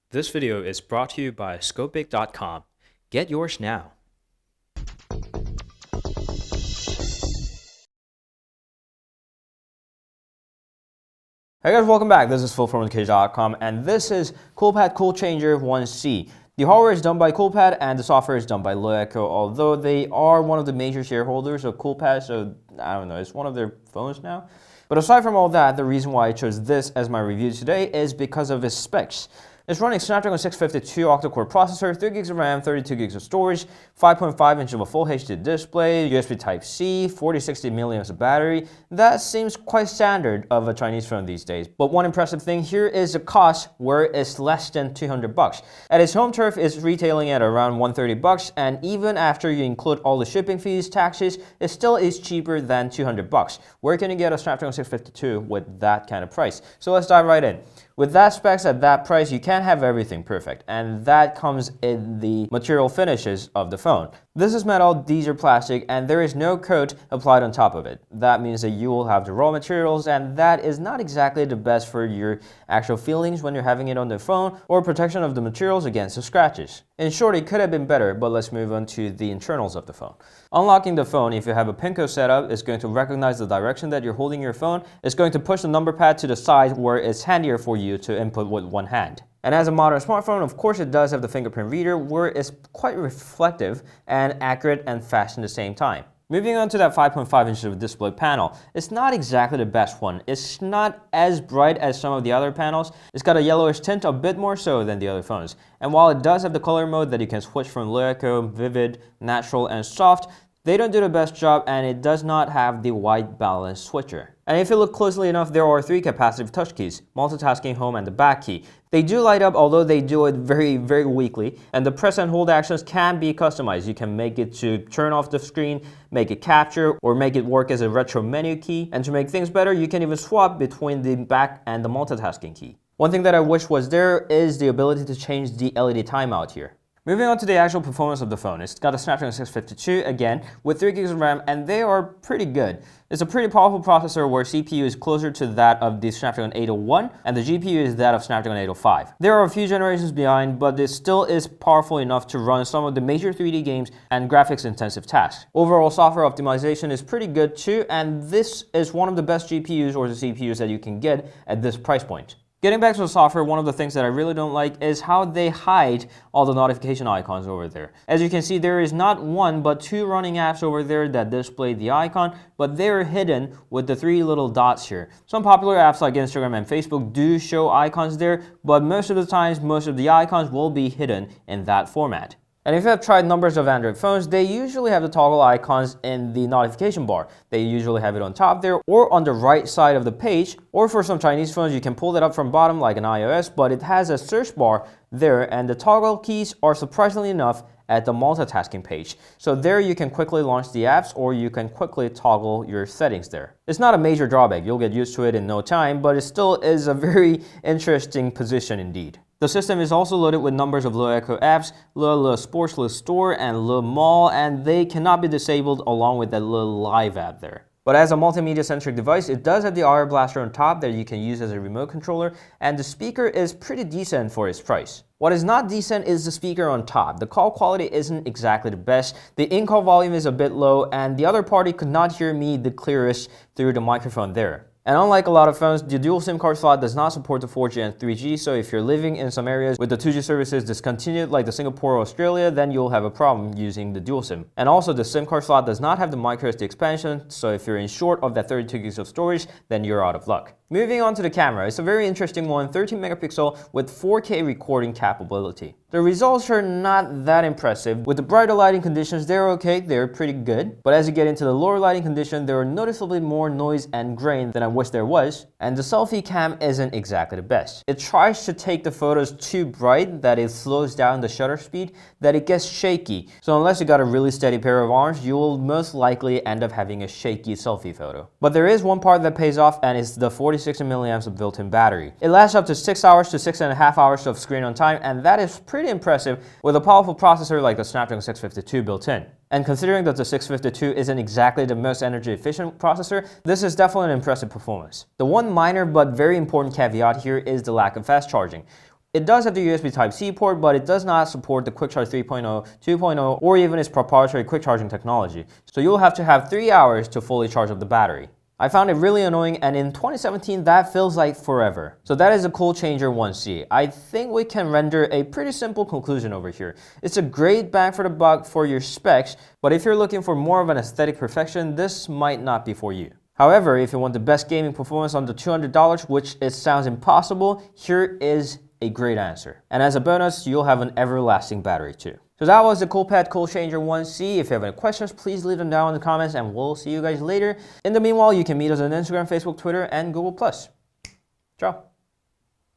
This video is brought to you by Scopic.com. Get yours now. Hey guys, welcome back. This is Phil from underKG.com and this is Coolpad Cool Changer 1C. The hardware is done by Coolpad and the software is done by Loeco, although they are one of the major shareholders of Coolpad, so I don't know, it's one of their phones now. But aside from all that, the reason why I chose this as my review today is because of its specs. It's running Snapdragon 652 octa-core processor, 3GB of RAM, 32GB of storage, 5.5 inch of a full HD display, USB Type-C, 40-60 mAh of battery. That seems quite standard of a Chinese phone these days. But one impressive thing here is the cost, where it's less than $200. At its home turf, it's retailing at around $130, and even after you include all the shipping fees, taxes, it still is cheaper than $200. Where can you get a Snapdragon 652 with that kind of price? So let's dive right in. With that specs at that price, you can't have everything perfect, and that comes in the material finishes of the phone. This is metal, these are plastic, and there is no coat applied on top of it. That means that you will have the raw materials, and that is not exactly the best for your actual feelings when you're having it on the phone, or protection of the materials against the scratches. In short, it could have been better, but let's move on to the internals of the phone. Unlocking the phone, if you have a pin code setup, it's going to recognize the direction that you're holding your phone. It's going to push the number pad to the side where it's handier for you to input with one hand. And as a modern smartphone, of course it does have the fingerprint reader, where it's quite reflective and accurate and fast at the same time. Moving on to that 5.5 inches of display panel, it's not exactly the best one. It's not as bright as some of the other panels. It's got a yellowish tint, a bit more so than the other phones. And while it does have the color mode that you can switch from Loeco, Vivid, Natural, and Soft, they don't do the best job, and it does not have the white balance switcher. And if you look closely enough, there are 3 capacitive touch keys: multitasking, home, and the back key. They do light up, although they do it very weakly, and the press and hold actions can be customized. You can make it to turn off the screen, make it capture, or make it work as a retro menu key. And to make things better, you can even swap between the back and the multitasking key. One thing that I wish was there is the ability to change the LED timeout here. Moving on to the actual performance of the phone, it's got a Snapdragon 652 again with 3GB of RAM, and they are pretty good. It's a pretty powerful processor where CPU is closer to that of the Snapdragon 801 and the GPU is that of Snapdragon 805. There are a few generations behind, but it still is powerful enough to run some of the major 3D games and graphics intensive tasks. Overall software optimization is pretty good too, and this is one of the best GPUs or the CPUs that you can get at this price point. Getting back to the software, one of the things that I really don't like is how they hide all the notification icons over there. As you can see, there is not one but 2 running apps over there that display the icon, but they're hidden with the 3 little dots here. Some popular apps like Instagram and Facebook do show icons there, but most of the times, most of the icons will be hidden in that format. And if you have tried numbers of Android phones, they usually have the toggle icons in the notification bar. They usually have it on top there or on the right side of the page, or for some Chinese phones you can pull it up from bottom like an iOS, but it has a search bar there, and the toggle keys are surprisingly enough at the multitasking page. So there you can quickly launch the apps, or you can quickly toggle your settings there. It's not a major drawback, you'll get used to it in no time, but it still is a very interesting position indeed. The system is also loaded with numbers of Loeco apps, Le Sports, Le Store, and Le Mall, and they cannot be disabled along with that little live app there. But as a multimedia-centric device, it does have the Air Blaster on top that you can use as a remote controller, and the speaker is pretty decent for its price. What is not decent is the speaker on top. The call quality isn't exactly the best, the in-call volume is a bit low, and the other party could not hear me the clearest through the microphone there. And unlike a lot of phones, the dual SIM card slot does not support the 4G and 3G, so if you're living in some areas with the 2G services discontinued like the Singapore or Australia, then you'll have a problem using the dual SIM. And also the SIM card slot does not have the microSD expansion, so if you're in short of that 32GB of storage, then you're out of luck. Moving on to the camera, it's a very interesting one, 13 megapixel with 4K recording capability. The results are not that impressive. With the brighter lighting conditions, they're okay, they're pretty good. But as you get into the lower lighting condition, there are noticeably more noise and grain than I wish there was. And the selfie cam isn't exactly the best. It tries to take the photos too bright that it slows down the shutter speed, that it gets shaky. So unless you got a really steady pair of arms, you will most likely end up having a shaky selfie photo. But there is one part that pays off, and it's the 40-60 mAh of built-in battery. It lasts up to 6 hours to 6.5 hours of screen on time, and that is pretty impressive with a powerful processor like the Snapdragon 652 built in. And considering that the 652 isn't exactly the most energy efficient processor, this is definitely an impressive performance. The one minor but very important caveat here is the lack of fast charging. It does have the USB Type-C port, but it does not support the Quick Charge 3.0, 2.0, or even its proprietary quick charging technology. So you'll have to have 3 hours to fully charge up the battery. I found it really annoying, and in 2017 that feels like forever. So that is a Coolchanger 1C. I think we can render a pretty simple conclusion over here. It's a great bang for the buck for your specs, but if you're looking for more of an aesthetic perfection, this might not be for you. However, if you want the best gaming performance under $200, which it sounds impossible, here is a great answer. And as a bonus, you'll have an everlasting battery too. So that was the Coolpad Coolchanger 1C. If you have any questions, please leave them down in the comments and we'll see you guys later. In the meanwhile, you can meet us on Instagram, Facebook, Twitter, and Google+. Ciao.